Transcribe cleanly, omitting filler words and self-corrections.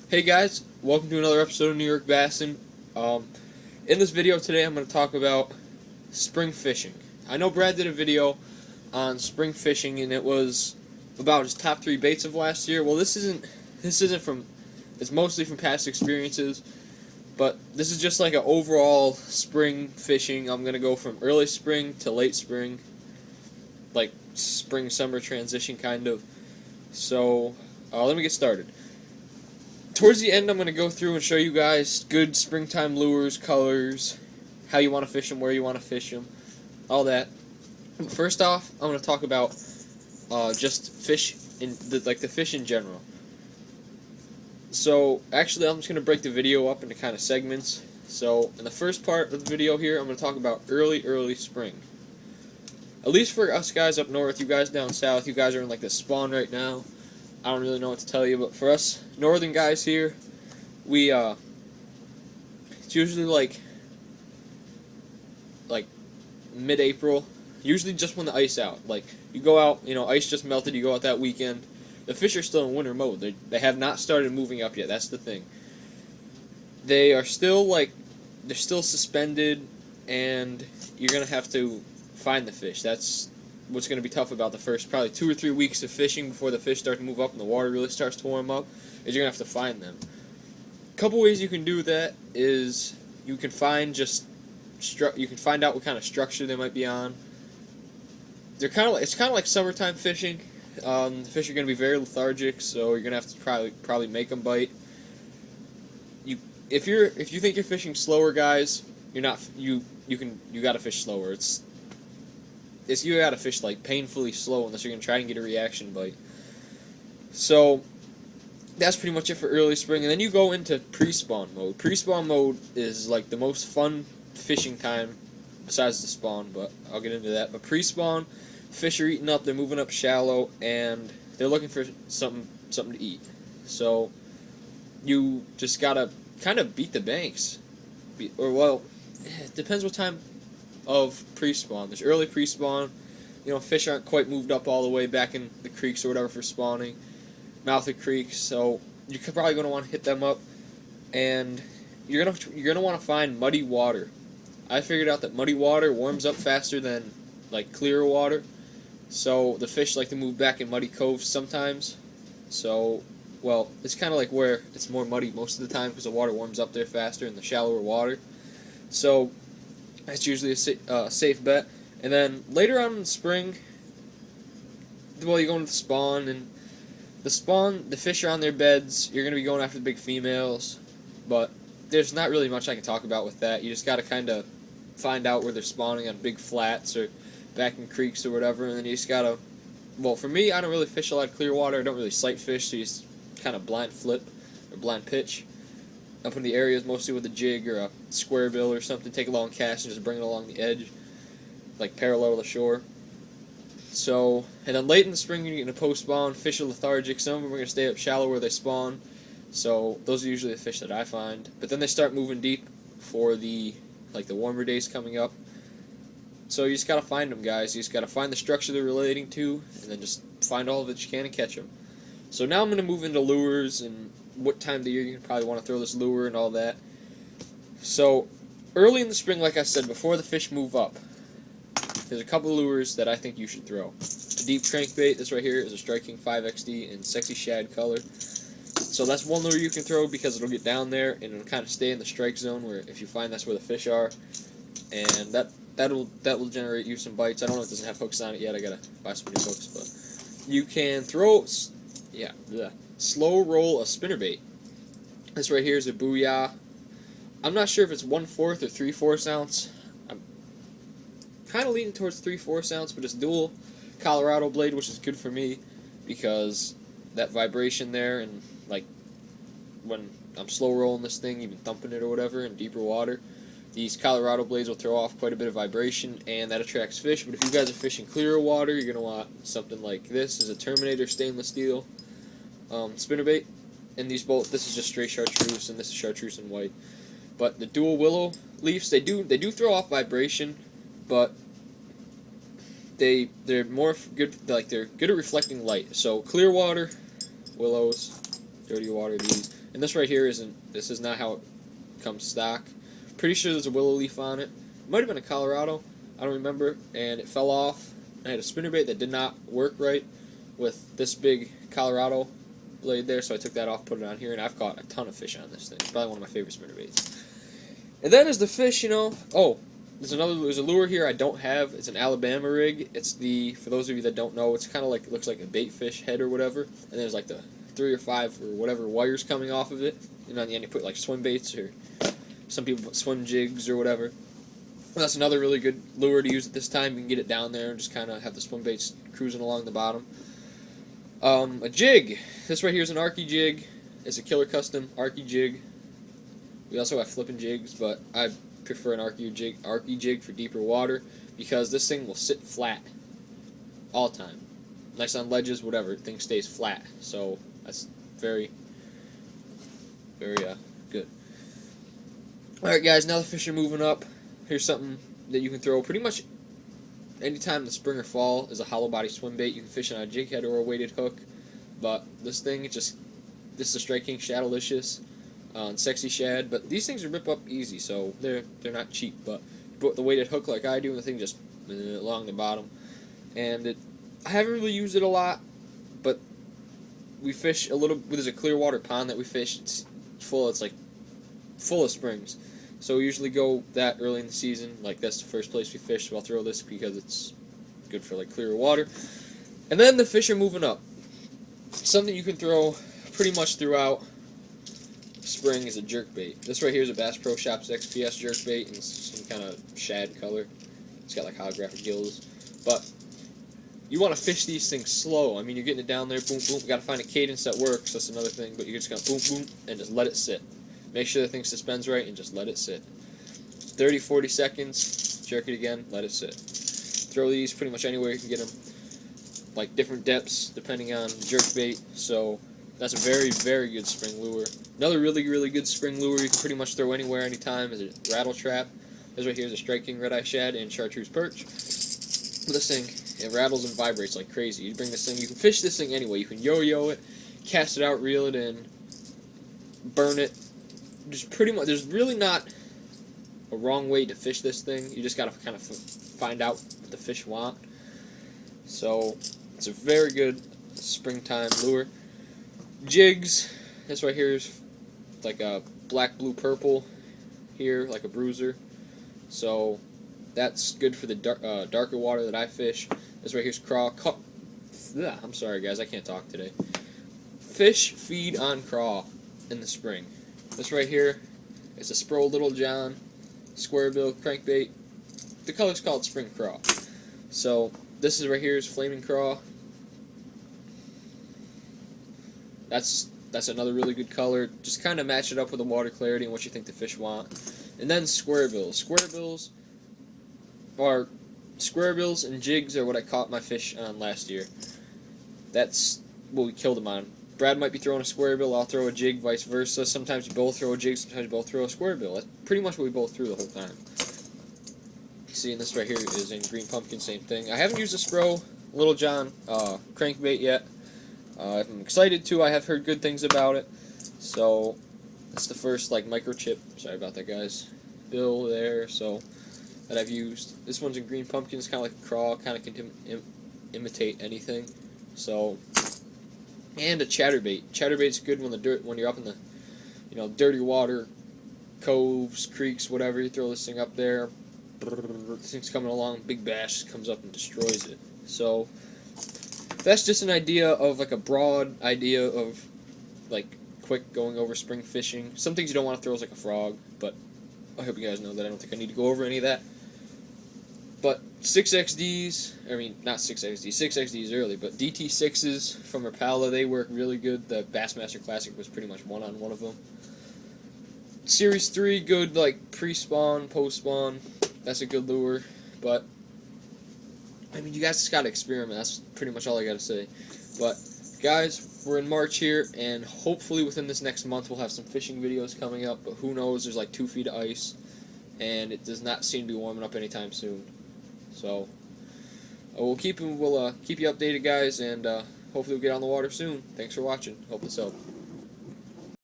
Hey guys, welcome to another episode of New York Bassin. In this video today, I'm going to talk about spring fishing. I know Brad did a video on spring fishing, and it was about his top 3 baits of last year. Well, this isn't from. It's mostly from past experiences, but this is just like an overall spring fishing. I'm going to go from early spring to late spring, like spring summer transition kind of. So let me get started. Towards the end, I'm going to go through and show you guys good springtime lures, colors, how you want to fish them, where you want to fish them, all that. First off, I'm going to talk about just fish the fish in general. So actually, I'm just going to break the video up into kind of segments. So in the first part of the video here, I'm going to talk about early spring. At least for us guys up north, you guys down south, you guys are in like the spawn right now. I don't really know what to tell you, but for us northern guys here, we it's usually like mid-April, usually just when the ice out. Like you go out, ice just melted. You go out that weekend. The fish are still in winter mode. They have not started moving up yet. That's the thing. They are still they're still suspended, and you're gonna have to find the fish. That's what's going to be tough about the first probably 2 or 3 weeks of fishing before the fish start to move up and the water really starts to warm up, is you're going to have to find them. A couple ways you can do that is you can find out what kind of structure they might be on. It's kind of like summertime fishing. The fish are going to be very lethargic, so you're going to have to probably make them bite. If you think you're fishing slower, guys, you got to fish slower. You gotta fish like painfully slow unless you're gonna try and get a reaction bite. So that's pretty much it for early spring, and then you go into pre-spawn mode. Pre-spawn mode is like the most fun fishing time besides the spawn, but I'll get into that. But pre-spawn, fish are eating up, they're moving up shallow, and they're looking for something to eat. So you just gotta kind of beat the banks, it depends what time of pre-spawn. There's early pre-spawn. Fish aren't quite moved up all the way back in the creeks or whatever for spawning, mouth of creeks. So you're probably going to want to hit them up, and you're gonna want to find muddy water. I figured out that muddy water warms up faster than like clear water, so the fish like to move back in muddy coves sometimes. So, well, it's kind of like where it's more muddy most of the time because the water warms up there faster in the shallower water. So that's usually a safe bet. And then later on in the spring, well, you go into the spawn, and the fish are on their beds. You're going to be going after the big females, but there's not really much I can talk about with that. You just got to kind of find out where they're spawning on big flats or back in creeks or whatever, and then you just got to, well, for me, I don't really fish a lot of clear water. I don't really sight fish, so you just kind of blind flip or blind pitch up in the areas, mostly with a jig or a square bill or something. Take a long cast and just bring it along the edge, like parallel to the shore. So, and then late in the spring, you're going to post-spawn. Fish are lethargic. Some of them are going to stay up shallow where they spawn. So those are usually the fish that I find. But then they start moving deep for the warmer days coming up. So you just got to find them, guys. You just got to find the structure they're relating to, and then just find all of it you can and catch them. So now I'm going to move into lures and what time of the year you probably want to throw this lure and all that. So early in the spring, like I said, before the fish move up, there's a couple of lures that I think you should throw. A deep crankbait, this right here, is a Strike King 5XD in sexy shad color. So that's one lure you can throw because it'll get down there and it'll kind of stay in the strike zone where if you find that's where the fish are, and that will generate you some bites. I don't know if it doesn't have hooks on it yet. I gotta buy some new hooks, but you can throw slow roll a spinnerbait. This right here is a Booyah. I'm not sure if it's 1/4 or 3/4 ounce. I'm kind of leaning towards 3/4 ounce, but it's dual Colorado blade, which is good for me because that vibration there, and like when I'm slow rolling this thing, even thumping it or whatever in deeper water, these Colorado blades will throw off quite a bit of vibration, and that attracts fish. But if you guys are fishing clearer water, you're going to want something like this. Is a Terminator stainless steel spinnerbait. And this is just straight chartreuse, and this is chartreuse and white. But the dual willow leaves, they do throw off vibration, but they're more good. They're good at reflecting light. So clear water, willows, dirty water, these. And this right here isn't. This is not how it comes stock. Pretty sure there's a willow leaf on it. It might have been a Colorado. I don't remember. And it fell off. I had a spinnerbait that did not work right with this big Colorado blade there, so I took that off, put it on here, and I've caught a ton of fish on this thing. It's probably one of my favorite spinnerbaits. And then as the fish, oh, there's a lure here I don't have. It's an Alabama rig. It's for those of you that don't know, it's kind of like, it looks like a bait fish head or whatever, and there's like the 3 or 5 or whatever wires coming off of it, and on the end you put like swim baits, or some people put swim jigs or whatever. And that's another really good lure to use at this time. You can get it down there and just kind of have the swim baits cruising along the bottom. A jig. This right here is an Arky jig. It's a Killer Custom Arky jig. We also have flipping jigs, but I prefer an Arky jig for deeper water, because this thing will sit flat all the time. Nice on ledges, whatever. The thing stays flat. So that's very, very good. Alright guys, now the fish are moving up. Here's something that you can throw pretty much anytime in the spring or fall is a hollow body swim bait. You can fish on a jig head or a weighted hook. But this thing, this is a Strike King Shadowlicious and Sexy Shad. But these things are rip up easy, so they're not cheap. But you put the weighted hook like I do, and the thing just along the bottom. And I haven't really used it a lot, but we fish a little. There's a Clearwater pond that we fish. It's full of springs. So we usually go that early in the season. Like, that's the first place we fish, so I'll throw this because it's good for like clearer water. And then the fish are moving up. Something you can throw pretty much throughout spring is a jerkbait. This right here is a Bass Pro Shops XPS jerkbait in some kind of shad color. It's got like holographic gills. But you want to fish these things slow. I mean, you're getting it down there, boom, boom. You got to find a cadence that works. That's another thing. But you're just going to boom, boom, and just let it sit. Make sure the thing suspends right and just let it sit. 30, 40 seconds, jerk it again, let it sit. Throw these pretty much anywhere you can get them. Like different depths depending on the jerk bait. So that's a very, very good spring lure. Another really, really good spring lure you can pretty much throw anywhere, anytime is a rattle trap. This right here is a Strike King Red Eye Shad and Chartreuse Perch. This thing, it rattles and vibrates like crazy. You bring this thing, you can fish this thing anyway. You can yo-yo it, cast it out, reel it in, burn it. Just pretty much, there's really not a wrong way to fish this thing. You just gotta kind of find out what the fish want. So it's a very good springtime lure. Jigs. This right here is like a black, blue, purple here, like a bruiser. So that's good for the darker water that I fish. This right here's craw. I'm sorry guys, I can't talk today. Fish feed on craw in the spring. This right here is a Spro Little John square bill crankbait. The color's called Spring Craw. So this is right here is Flaming Craw. That's another really good color. Just kind of match it up with the water clarity and what you think the fish want. And then square bills. Square bills and jigs are what I caught my fish on last year. That's what we killed them on. Brad might be throwing a square bill, I'll throw a jig, vice versa. Sometimes you both throw a jig, sometimes you both throw a square bill. That's pretty much what we both threw the whole time. See, and this right here is in Green Pumpkin, same thing. I haven't used a Spro Little John crankbait yet. I'm excited to. I have heard good things about it. So, that's the first like microchip, sorry about that guys, bill there, so, that I've used. This one's in Green Pumpkin, it's kind of like a craw, kind of can imitate anything. So, and a chatterbait. Chatterbait's good when you're up in the dirty water, coves, creeks, whatever. You throw this thing up there, this thing's coming along, big bass comes up and destroys it. So that's just an idea of like a broad idea of like quick going over spring fishing. Some things you don't want to throw is like a frog, but I hope you guys know that I don't think I need to go over any of that. But 6XDs, I mean, not 6XDs, 6XDs early, but DT6s from Rapala, they work really good. The Bassmaster Classic was pretty much one on one of them. Series 3, good, like, pre-spawn, post-spawn, that's a good lure, but, I mean, you guys just gotta experiment, that's pretty much all I gotta say. But, guys, we're in March here, and hopefully within this next month we'll have some fishing videos coming up, but who knows, there's like 2 feet of ice, and it does not seem to be warming up anytime soon. So, we'll keep you updated, guys, and hopefully we'll get on the water soon. Thanks for watching. Hope this helped.